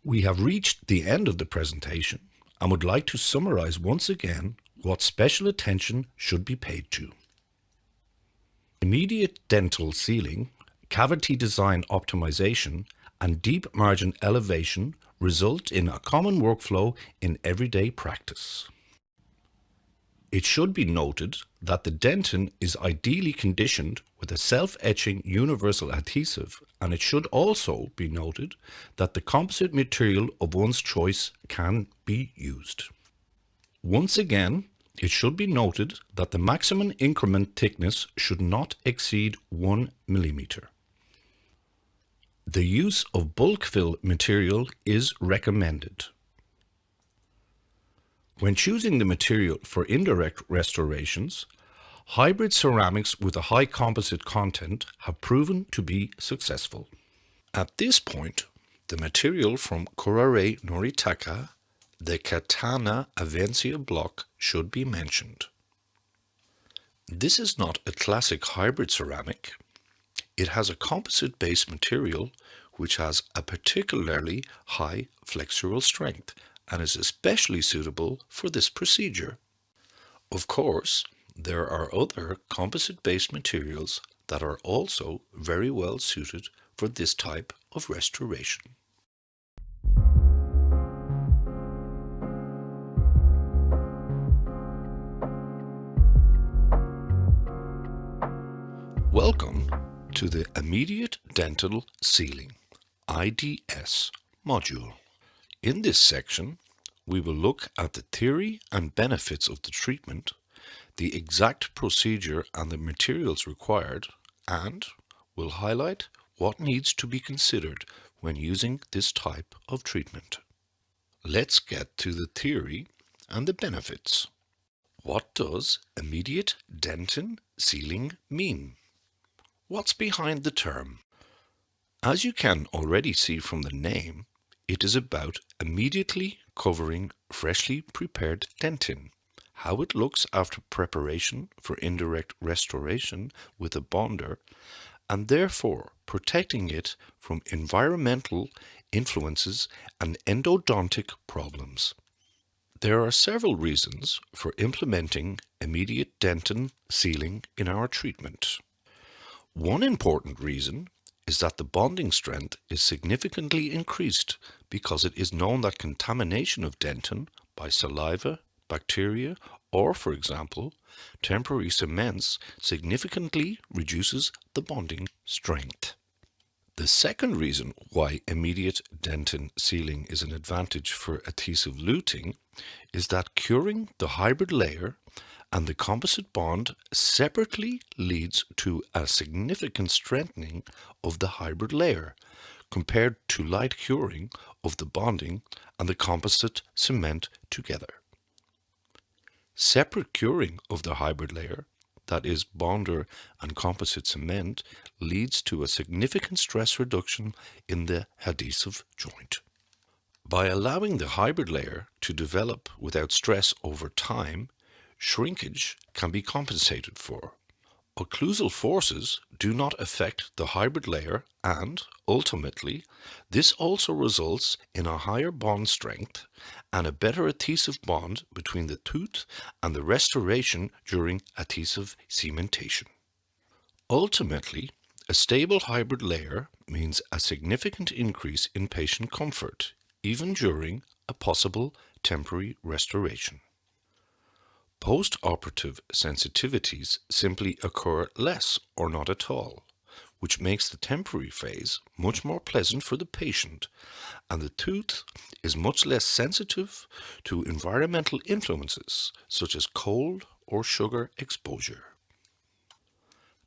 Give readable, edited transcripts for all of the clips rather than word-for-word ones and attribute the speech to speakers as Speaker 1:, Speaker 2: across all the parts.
Speaker 1: We have reached the end of the presentation and would like to summarize once again what special attention should be paid to. Immediate dental sealing, cavity design optimization, and deep margin elevation result in a common workflow in everyday practice. It should be noted that the dentin is ideally conditioned with a self-etching universal adhesive, and it should also be noted that the composite material of one's choice can be used. Once again, it should be noted that the maximum increment thickness should not exceed 1 mm. The use of bulk fill material is recommended. When choosing the material for indirect restorations, hybrid ceramics with a high composite content have proven to be successful. At this point, the material from Kurare Noritaka, the Katana Avencia block, should be mentioned. This is not a classic hybrid ceramic. It has a composite-based material which has a particularly high flexural strength and is especially suitable for this procedure. Of course, there are other composite-based materials that are also very well suited for this type of restoration. Welcome to the Immediate Dental Sealing IDS module. In this section, we will look at the theory and benefits of the treatment, the exact procedure and the materials required, and will highlight what needs to be considered when using this type of treatment. Let's get to the theory and the benefits. What does immediate dentin sealing mean? What's behind the term? As you can already see from the name, it is about immediately covering freshly prepared dentin, how it looks after preparation for indirect restoration with a bonder, and therefore protecting it from environmental influences and endodontic problems. There are several reasons for implementing immediate dentin sealing in our treatment. One important reason is that the bonding strength is significantly increased because it is known that contamination of dentin by saliva, bacteria, or, for example, temporary cements significantly reduces the bonding strength. The second reason why immediate dentin sealing is an advantage for adhesive luting is that curing the hybrid layer and the composite bond separately leads to a significant strengthening of the hybrid layer compared to light curing of the bonding and the composite cement together. Separate curing of the hybrid layer, that is bonder and composite cement, leads to a significant stress reduction in the adhesive joint. By allowing the hybrid layer to develop without stress over time, shrinkage can be compensated for. Occlusal forces do not affect the hybrid layer, and, ultimately, this also results in a higher bond strength and a better adhesive bond between the tooth and the restoration during adhesive cementation. Ultimately, a stable hybrid layer means a significant increase in patient comfort, even during a possible temporary restoration. Post-operative sensitivities simply occur less or not at all, which makes the temporary phase much more pleasant for the patient, and the tooth is much less sensitive to environmental influences such as cold or sugar exposure.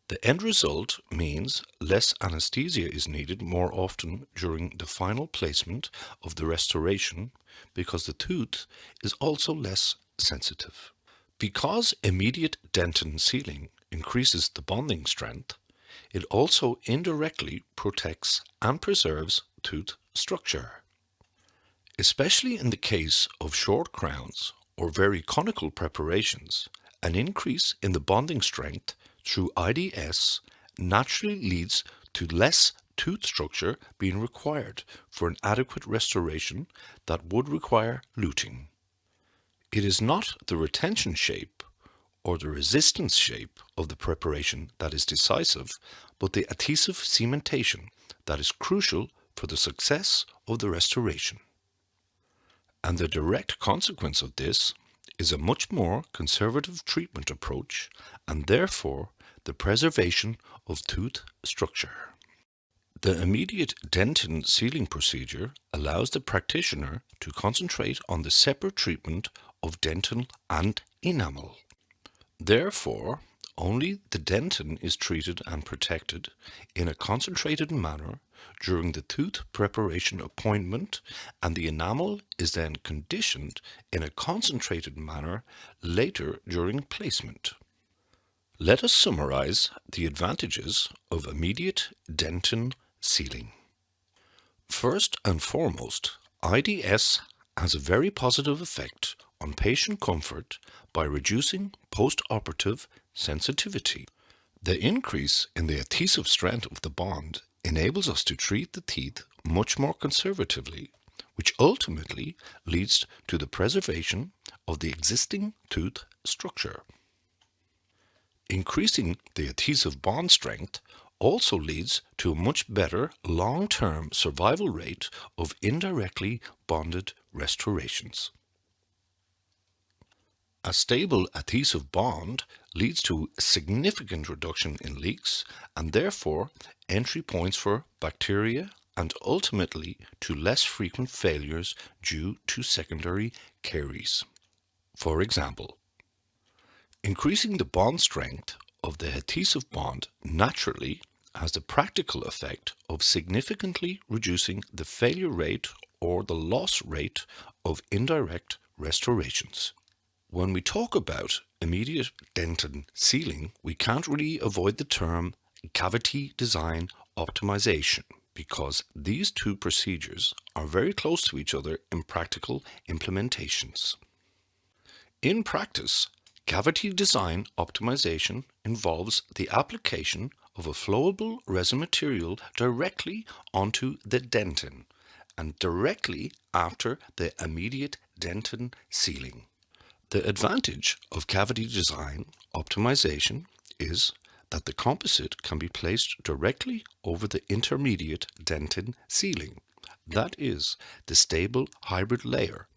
Speaker 1: The end result means less anesthesia is needed more often during the final placement of the restoration because the tooth is also less sensitive. Because immediate dentin sealing increases the bonding strength, it also indirectly protects and preserves tooth structure. Especially in the case of short crowns or very conical preparations, an increase in the bonding strength through IDS naturally leads to less tooth structure being required for an adequate restoration that would require luting. It is not the retention shape or the resistance shape of the preparation that is decisive, but the adhesive cementation that is crucial for the success of the restoration. And the direct consequence of this is a much more conservative treatment approach and therefore the preservation of tooth structure. The immediate dentin sealing procedure allows the practitioner to concentrate on the separate treatment of dentin and enamel. Therefore, only the dentin is treated and protected in a concentrated manner during the tooth preparation appointment, and the enamel is then conditioned in a concentrated manner later during placement. Let us summarize the advantages of immediate dentin sealing. First and foremost, IDS has a very positive effect on patient comfort by reducing post-operative sensitivity. The increase in the adhesive strength of the bond enables us to treat the teeth much more conservatively, which ultimately leads to the preservation of the existing tooth structure. Increasing the adhesive bond strength also leads to a much better long-term survival rate of indirectly bonded restorations. A stable adhesive bond leads to a significant reduction in leaks and therefore entry points for bacteria and ultimately to less frequent failures due to secondary caries. For example, increasing the bond strength of the adhesive bond naturally has the practical effect of significantly reducing the failure rate or the loss rate of indirect restorations. When we talk about immediate dentin sealing, we can't really avoid the term cavity design optimization because these two procedures are very close to each other in practical implementations. In practice, cavity design optimization involves the application of a flowable resin material directly onto the dentin and directly after the immediate dentin sealing. The advantage of cavity design optimization is that the composite can be placed directly over the intermediate dentin sealing, that is, the stable hybrid layer,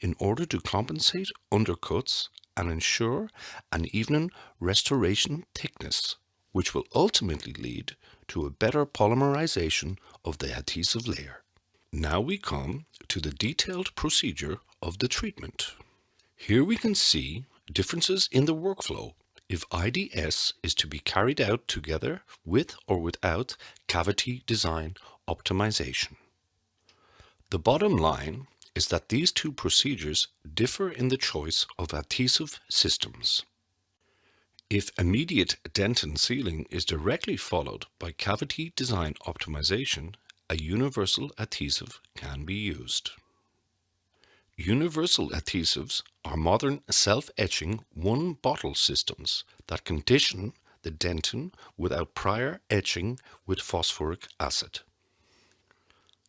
Speaker 1: in order to compensate undercuts and ensure an even restoration thickness, which will ultimately lead to a better polymerization of the adhesive layer. Now we come to the detailed procedure of the treatment. Here we can see differences in the workflow if IDS is to be carried out together with or without cavity design optimization. The bottom line is that these two procedures differ in the choice of adhesive systems. If immediate dentin sealing is directly followed by cavity design optimization, a universal adhesive can be used. Universal adhesives are modern self-etching one-bottle systems that condition the dentin without prior etching with phosphoric acid.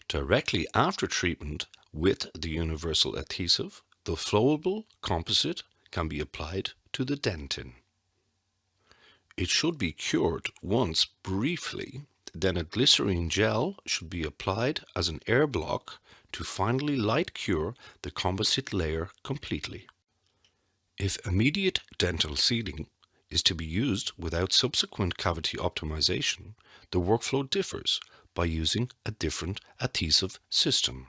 Speaker 1: Directly after treatment with the universal adhesive, the flowable composite can be applied to the dentin. It should be cured once briefly, then a glycerine gel should be applied as an air block to finally light cure the composite layer completely. If immediate dental sealing is to be used without subsequent cavity optimization, the workflow differs by using a different adhesive system.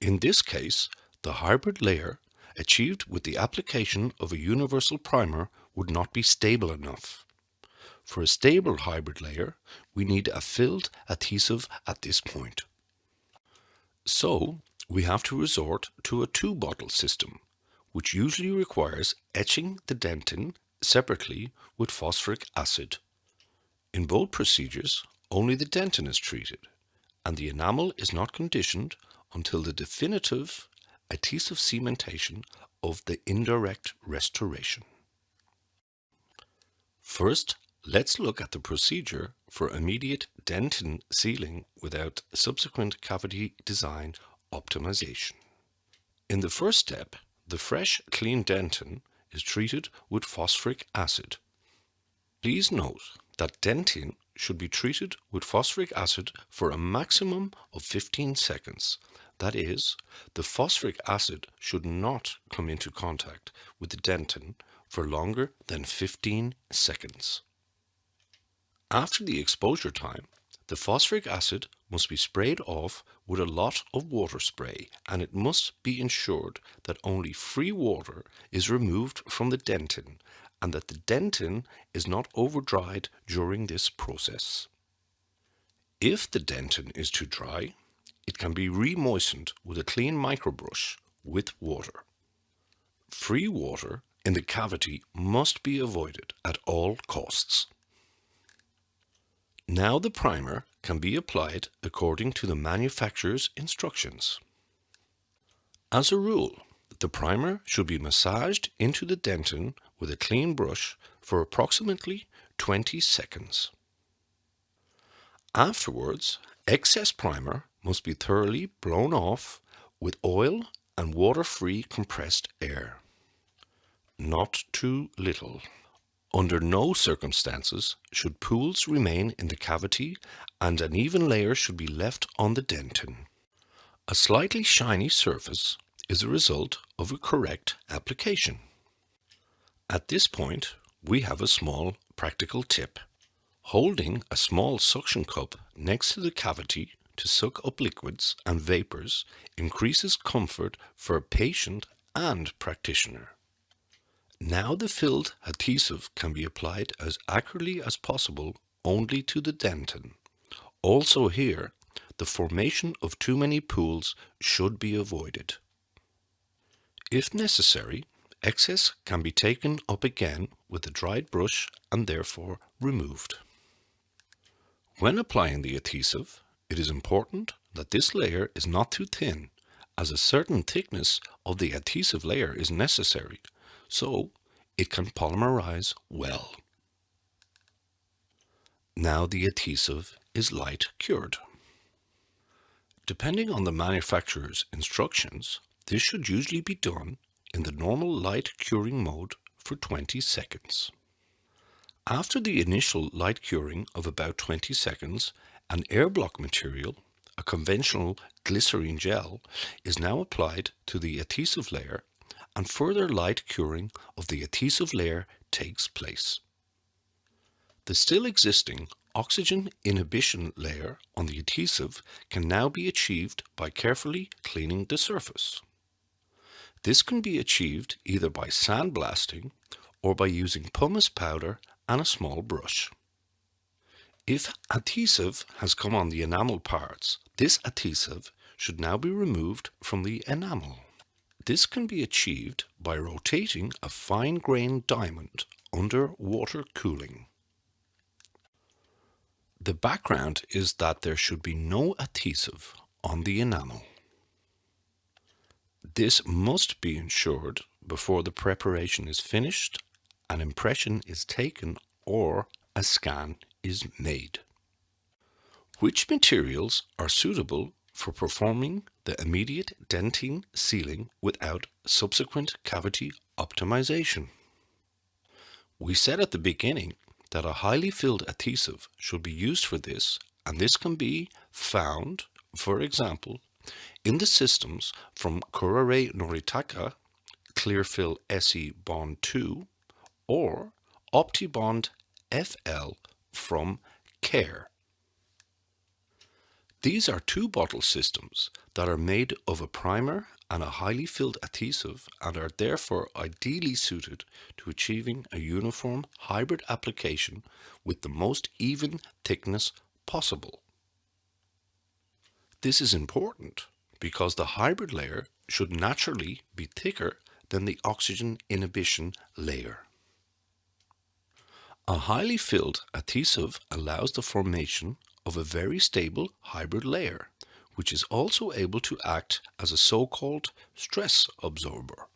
Speaker 1: In this case, the hybrid layer achieved with the application of a universal primer would not be stable enough. For a stable hybrid layer, we need a filled adhesive at this point. So, we have to resort to a two-bottle system, which usually requires etching the dentin separately with phosphoric acid. In both procedures, only the dentin is treated, and the enamel is not conditioned until the definitive adhesive cementation of the indirect restoration. First, Let's look at the procedure for immediate dentin sealing without subsequent cavity design optimization. In the first step, the fresh, clean dentin is treated with phosphoric acid. Please note that dentin should be treated with phosphoric acid for a maximum of 15 seconds. That is, the phosphoric acid should not come into contact with the dentin for longer than 15 seconds. After the exposure time, the phosphoric acid must be sprayed off with a lot of water spray, and it must be ensured that only free water is removed from the dentin and that the dentin is not over-dried during this process. If the dentin is too dry, it can be re-moistened with a clean microbrush with water. Free water in the cavity must be avoided at all costs. Now the primer can be applied according to the manufacturer's instructions. As a rule, the primer should be massaged into the dentin with a clean brush for approximately 20 seconds. Afterwards, excess primer must be thoroughly blown off with oil and water-free compressed air. Not too little. Under no circumstances should pools remain in the cavity, and an even layer should be left on the dentin. A slightly shiny surface is a result of a correct application. At this point, we have a small practical tip. Holding a small suction cup next to the cavity to suck up liquids and vapors increases comfort for patient and practitioner. Now the filled adhesive can be applied as accurately as possible only to the dentin. Also here, the formation of too many pools should be avoided. If necessary, excess can be taken up again with a dried brush and therefore removed. When applying the adhesive, it is important that this layer is not too thin, as a certain thickness of the adhesive layer is necessary, so it can polymerize well. Now the adhesive is light cured. Depending on the manufacturer's instructions, this should usually be done in the normal light curing mode for 20 seconds. After the initial light curing of about 20 seconds, an air block material, a conventional glycerine gel, is now applied to the adhesive layer, and further light curing of the adhesive layer takes place. The still existing oxygen inhibition layer on the adhesive can now be achieved by carefully cleaning the surface. This can be achieved either by sandblasting or by using pumice powder and a small brush. If adhesive has come on the enamel parts, this adhesive should now be removed from the enamel. This can be achieved by rotating a fine-grained diamond under water cooling. The background is that there should be no adhesive on the enamel. This must be ensured before the preparation is finished, an impression is taken, or a scan is made. Which materials are suitable for performing the immediate dentin sealing without subsequent cavity optimization? We said at the beginning that a highly filled adhesive should be used for this, and this can be found, for example, in the systems from Kuraray Noritaka, Clearfill SE Bond 2, or OptiBond FL from Care. These are two bottle systems that are made of a primer and a highly filled adhesive and are therefore ideally suited to achieving a uniform hybrid application with the most even thickness possible. This is important because the hybrid layer should naturally be thicker than the oxygen inhibition layer. A highly filled adhesive allows the formation of a very stable hybrid layer, which is also able to act as a so-called stress absorber.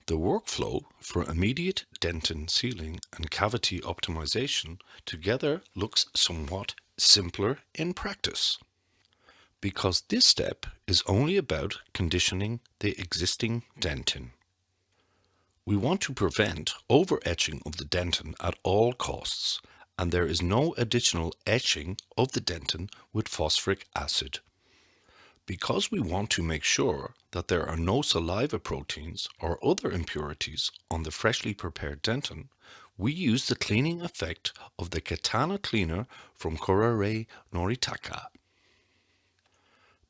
Speaker 1: The workflow for immediate dentin sealing and cavity optimization together looks somewhat simpler in practice, because this step is only about conditioning the existing dentin. We want to prevent over-etching of the dentin at all costs, and there is no additional etching of the dentin with phosphoric acid. Because we want to make sure that there are no saliva proteins or other impurities on the freshly prepared dentin, we use the cleaning effect of the Katana cleaner from Kuraray Noritaka.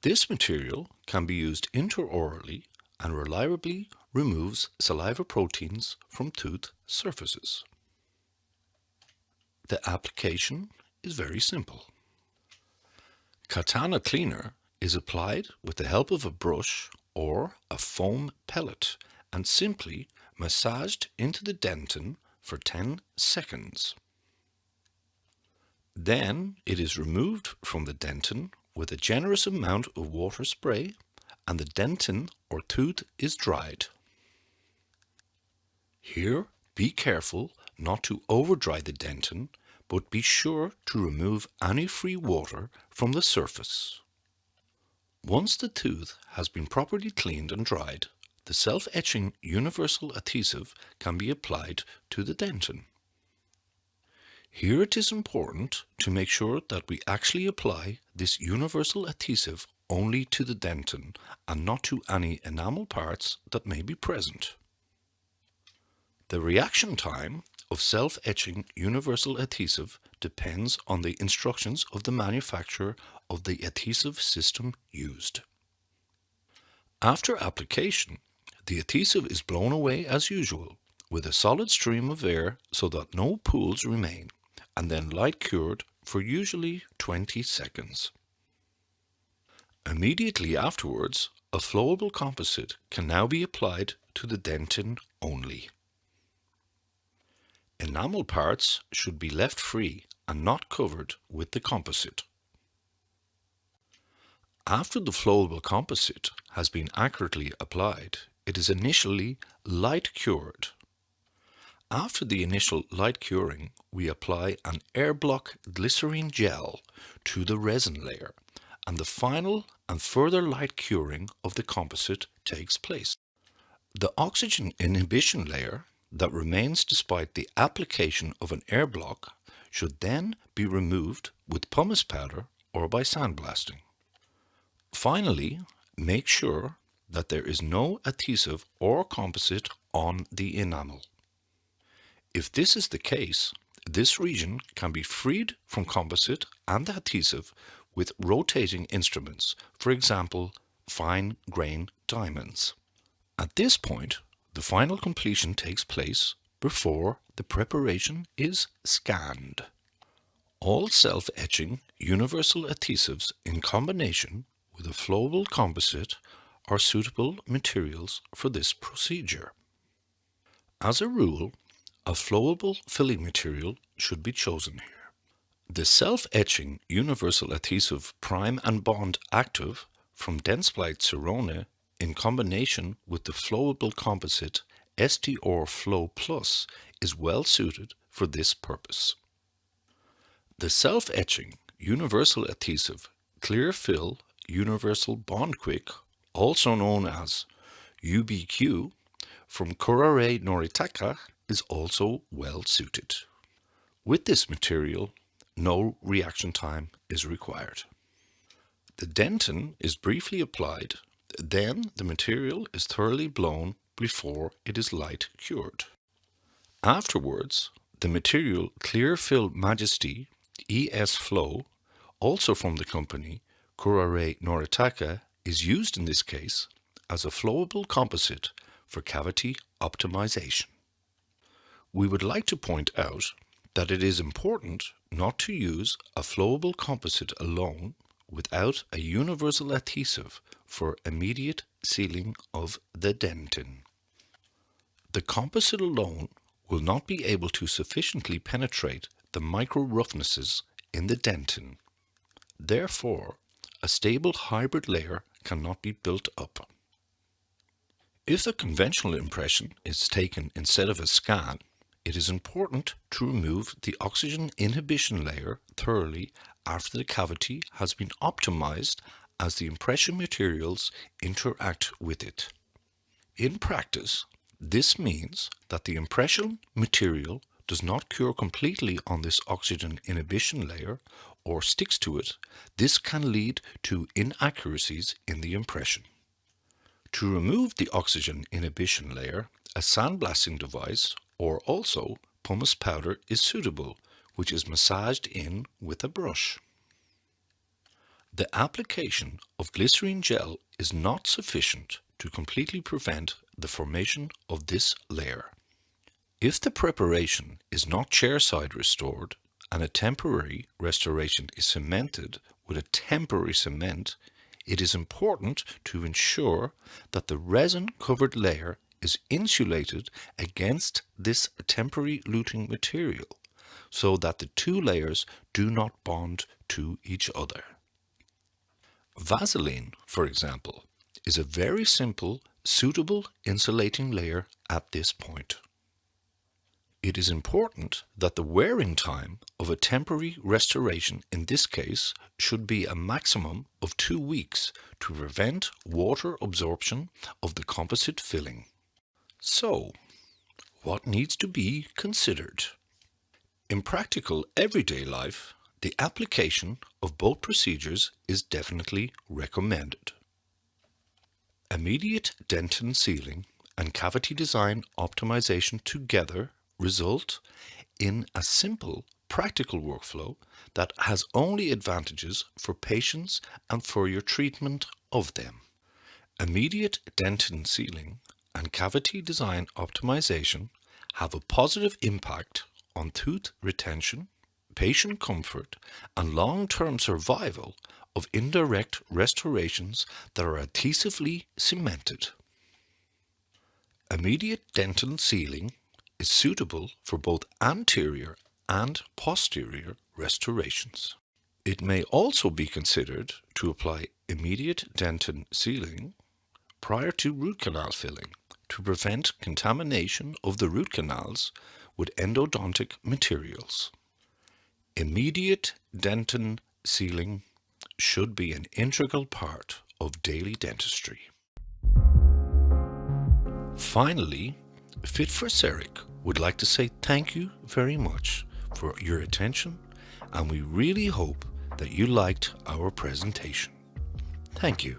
Speaker 1: This material can be used intraorally and reliably removes saliva proteins from tooth surfaces. The application is very simple. Katana cleaner is applied with the help of a brush or a foam pellet and simply massaged into the dentin for 10 seconds. Then it is removed from the dentin with a generous amount of water spray and the dentin or tooth is dried. Here, be careful not to over-dry the dentin, but be sure to remove any free water from the surface. Once the tooth has been properly cleaned and dried, the self-etching universal adhesive can be applied to the dentin. Here it is important to make sure that we actually apply this universal adhesive only to the dentin and not to any enamel parts that may be present. The reaction time of self-etching universal adhesive depends on the instructions of the manufacturer of the adhesive system used. After application, the adhesive is blown away as usual with a solid stream of air so that no pools remain, and then light cured for usually 20 seconds. Immediately afterwards, a flowable composite can now be applied to the dentin only. Enamel parts should be left free and not covered with the composite. After the flowable composite has been accurately applied, it is initially light cured. After the initial light curing, we apply an air block glycerine gel to the resin layer, and the final and further light curing of the composite takes place. The oxygen inhibition layer that remains despite the application of an air block should then be removed with pumice powder or by sandblasting. Finally, make sure that there is no adhesive or composite on the enamel. If this is the case, this region can be freed from composite and adhesive with rotating instruments, for example, fine grain diamonds. At this point, the final completion takes place before the preparation is scanned. All self-etching universal adhesives in combination with a flowable composite are suitable materials for this procedure. As a rule, a flowable filling material should be chosen here. The self-etching universal adhesive Prime and Bond Active from Dentsply Sirona in combination with the flowable composite STR Flow Plus is well suited for this purpose. The self-etching universal adhesive Clear Fill Universal Bond Quick, also known as UBQ, from Kuraray Noritaka is also well suited. With this material, no reaction time is required. The dentin is briefly applied, then the material is thoroughly blown before it is light cured. Afterwards, the material Clear Fill Majesty ES Flow, also from the company Kuraray Noritaka, is used in this case as a flowable composite for cavity optimization. We would like to point out that it is important not to use a flowable composite alone without a universal adhesive for immediate sealing of the dentin. The composite alone will not be able to sufficiently penetrate the micro roughnesses in the dentin. Therefore, a stable hybrid layer cannot be built up. If a conventional impression is taken instead of a scan, it is important to remove the oxygen inhibition layer thoroughly after the cavity has been optimized as the impression materials interact with it. In practice, this means that the impression material does not cure completely on this oxygen inhibition layer or sticks to it. This can lead to inaccuracies in the impression. To remove the oxygen inhibition layer, a sandblasting device or also pumice powder is suitable, which is massaged in with a brush. The application of glycerine gel is not sufficient to completely prevent the formation of this layer. If the preparation is not chairside restored and a temporary restoration is cemented with a temporary cement, it is important to ensure that the resin-covered layer is insulated against this temporary luting material so that the two layers do not bond to each other. Vaseline, for example, is a very simple, suitable insulating layer at this point. It is important that the wearing time of a temporary restoration in this case should be a maximum of 2 weeks to prevent water absorption of the composite filling. So, what needs to be considered? In practical everyday life, the application of both procedures is definitely recommended. Immediate dentin sealing and cavity design optimization together result in a simple, practical workflow that has only advantages for patients and for your treatment of them. Immediate dentin sealing and cavity design optimization have a positive impact on tooth retention, patient comfort, and long-term survival of indirect restorations that are adhesively cemented. Immediate dentin sealing is suitable for both anterior and posterior restorations. It may also be considered to apply immediate dentin sealing prior to root canal filling to prevent contamination of the root canals with endodontic materials. Immediate dentin sealing should be an integral part of daily dentistry. Finally, Fit for CEREC would like to say thank you very much for your attention, and we really hope that you liked our presentation. Thank you.